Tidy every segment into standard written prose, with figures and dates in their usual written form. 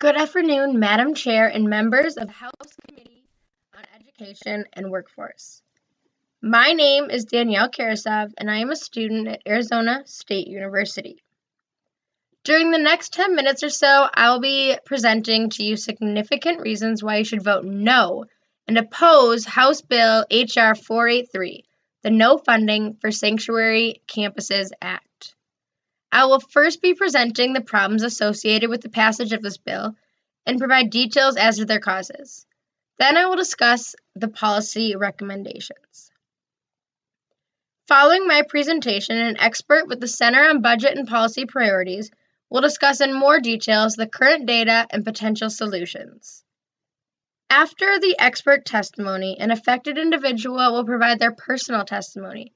Good afternoon, Madam Chair and members of the House Committee on Education and Workforce. My name is Danielle Karasov, and I am a student at Arizona State University. During the next 10 minutes or so, I will be presenting to you significant reasons why you should vote no and oppose House Bill H.R. 483, the No Funding for Sanctuary Campuses Act. I will first be presenting the problems associated with the passage of this bill and provide details as to their causes. Then I will discuss the policy recommendations. Following my presentation, an expert with the Center on Budget and Policy Priorities will discuss in more details the current data and potential solutions. After the expert testimony, an affected individual will provide their personal testimony,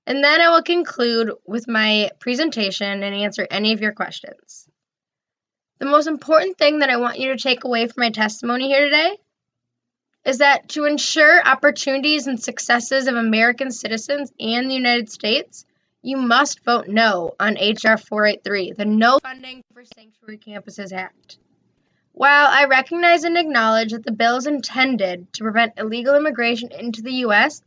and then I will conclude with my presentation and answer any of your questions. The most important thing that I want you to take away from my testimony here today is that to ensure opportunities and successes of American citizens and the United States, you must vote no on H.R. 483, the No Funding for Sanctuary Campuses Act. While I recognize and acknowledge that the bill is intended to prevent illegal immigration into the U.S.,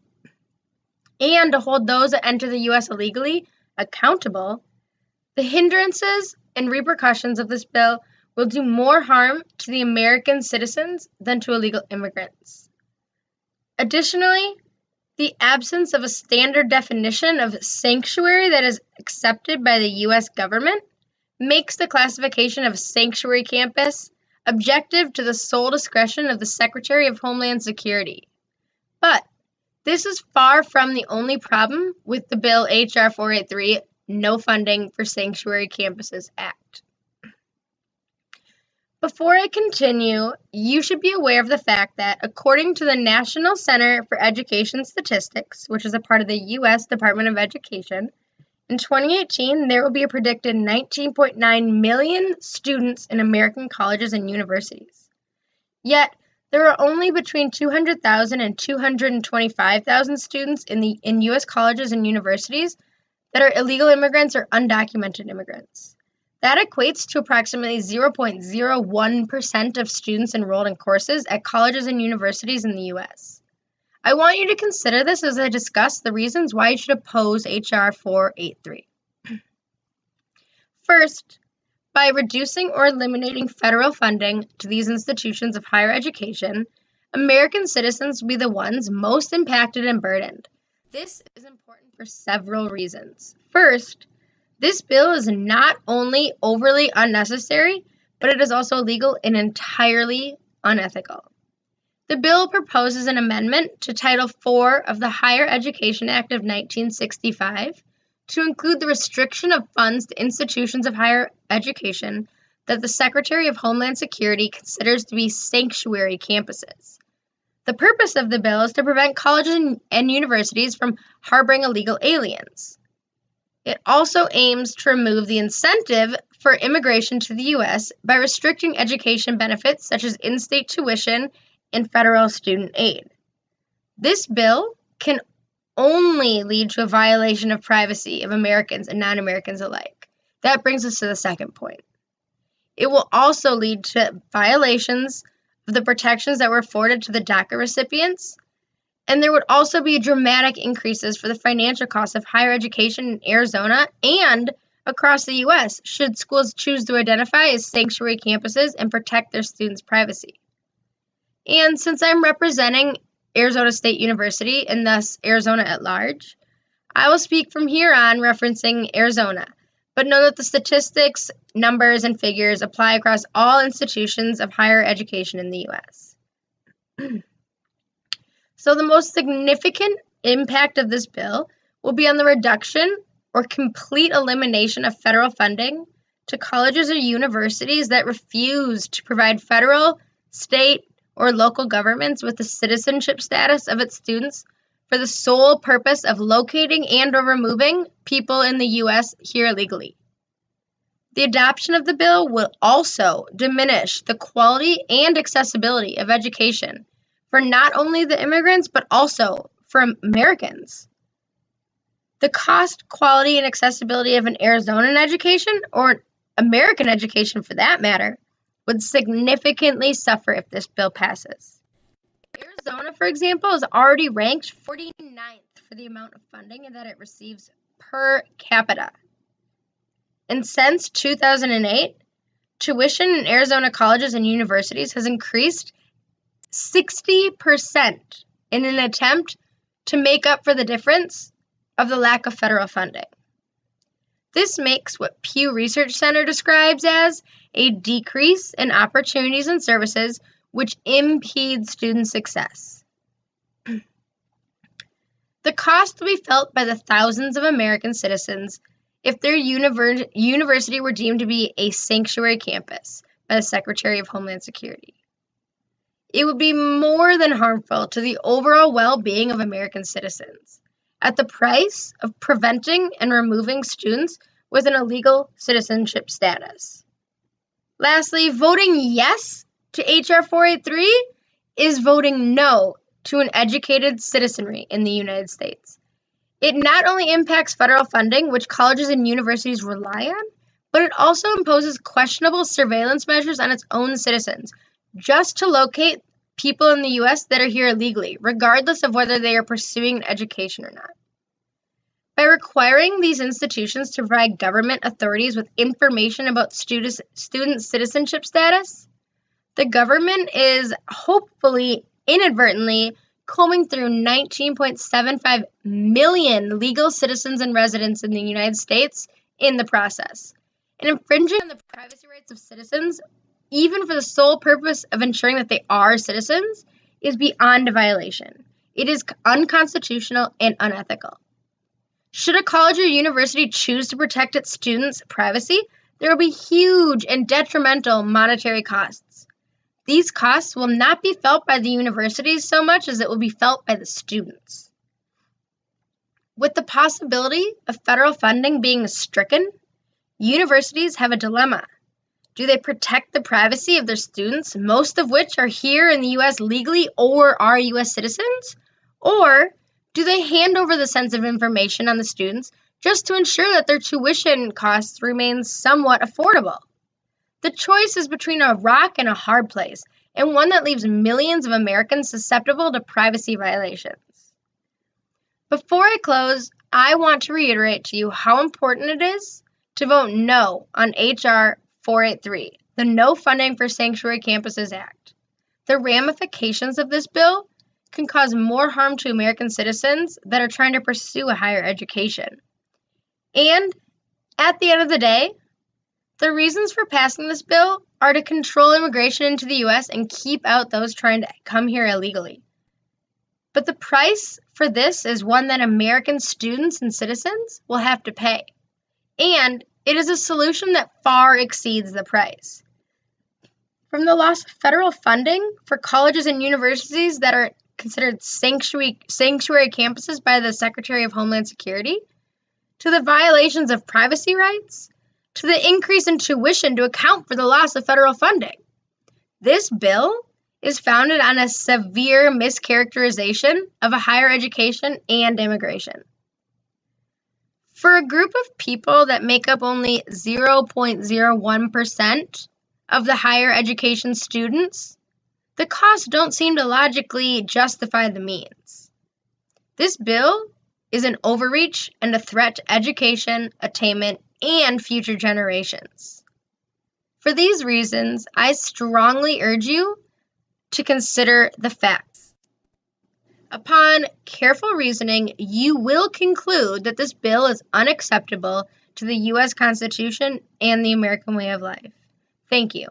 and to hold those that enter the U.S. illegally accountable, the hindrances and repercussions of this bill will do more harm to the American citizens than to illegal immigrants. Additionally, the absence of a standard definition of sanctuary that is accepted by the U.S. government makes the classification of sanctuary campus objective to the sole discretion of the Secretary of Homeland Security. But this is far from the only problem with the bill H.R. 483, No Funding for Sanctuary Campuses Act. Before I continue, you should be aware of the fact that according to the National Center for Education Statistics, which is a part of the U.S. Department of Education, in 2018, there will be a predicted 19.9 million students in American colleges and universities. Yet, there are only between 200,000 and 225,000 students in U.S. colleges and universities that are illegal immigrants or undocumented immigrants. That equates to approximately 0.01% of students enrolled in courses at colleges and universities in the U.S. I want you to consider this as I discuss the reasons why you should oppose H.R. 483. First, by reducing or eliminating federal funding to these institutions of higher education, American citizens will be the ones most impacted and burdened. This is important for several reasons. First, this bill is not only overly unnecessary, but it is also illegal and entirely unethical. The bill proposes an amendment to Title IV of the Higher Education Act of 1965 to include the restriction of funds to institutions of higher education that the Secretary of Homeland Security considers to be sanctuary campuses. The purpose of the bill is to prevent colleges and universities from harboring illegal aliens. It also aims to remove the incentive for immigration to the U.S. by restricting education benefits such as in-state tuition and federal student aid. This bill can only lead to a violation of privacy of Americans and non-Americans alike. That brings us to the second point. It will also lead to violations of the protections that were afforded to the DACA recipients, and there would also be dramatic increases for the financial costs of higher education in Arizona and across the U.S. should schools choose to identify as sanctuary campuses and protect their students' privacy. And since I'm representing Arizona State University, and thus Arizona at large, I will speak from here on referencing Arizona, but know that the statistics, numbers, and figures apply across all institutions of higher education in the U.S. So the most significant impact of this bill will be on the reduction or complete elimination of federal funding to colleges or universities that refuse to provide federal, state, or local governments with the citizenship status of its students for the sole purpose of locating and or removing people in the U.S. here illegally. The adoption of the bill will also diminish the quality and accessibility of education for not only the immigrants, but also for Americans. The cost, quality, and accessibility of an Arizonan education, or American education for that matter, would significantly suffer if this bill passes. Arizona, for example, is already ranked 49th for the amount of funding that it receives per capita. And since 2008, tuition in Arizona colleges and universities has increased 60% in an attempt to make up for the difference of the lack of federal funding. This makes what Pew Research Center describes as a decrease in opportunities and services which impede student success. The cost will be felt by the thousands of American citizens if their university were deemed to be a sanctuary campus by the Secretary of Homeland Security. It would be more than harmful to the overall well-being of American citizens, at the price of preventing and removing students with an illegal citizenship status. Lastly, voting yes to H.R. 483 is voting no to an educated citizenry in the United States. It not only impacts federal funding, which colleges and universities rely on, but it also imposes questionable surveillance measures on its own citizens, just to locate people in the U.S. that are here illegally, regardless of whether they are pursuing an education or not. By requiring these institutions to provide government authorities with information about student citizenship status, the government is hopefully inadvertently combing through 19.75 million legal citizens and residents in the United States in the process. And infringing on the privacy rights of citizens, even for the sole purpose of ensuring that they are citizens, is beyond a violation. It is unconstitutional and unethical. Should a college or university choose to protect its students' privacy, there will be huge and detrimental monetary costs. These costs will not be felt by the universities so much as it will be felt by the students. With the possibility of federal funding being stricken, universities have a dilemma. Do they protect the privacy of their students, most of which are here in the U.S. legally or are U.S. citizens? Or do they hand over the sensitive information on the students just to ensure that their tuition costs remain somewhat affordable? The choice is between a rock and a hard place, and one that leaves millions of Americans susceptible to privacy violations. Before I close, I want to reiterate to you how important it is to vote no on H.R. 483, the No Funding for Sanctuary Campuses Act. The ramifications of this bill can cause more harm to American citizens that are trying to pursue a higher education. And at the end of the day, the reasons for passing this bill are to control immigration into the U.S. and keep out those trying to come here illegally. But the price for this is one that American students and citizens will have to pay. And it is a solution that far exceeds the price. From the loss of federal funding for colleges and universities that are considered sanctuary campuses by the Secretary of Homeland Security, to the violations of privacy rights, to the increase in tuition to account for the loss of federal funding. This bill is founded on a severe mischaracterization of a higher education and immigration. For a group of people that make up only 0.01% of the higher education students, the costs don't seem to logically justify the means. This bill is an overreach and a threat to education, attainment, and future generations. For these reasons, I strongly urge you to consider the facts. Upon careful reasoning, you will conclude that this bill is unacceptable to the U.S. Constitution and the American way of life. Thank you.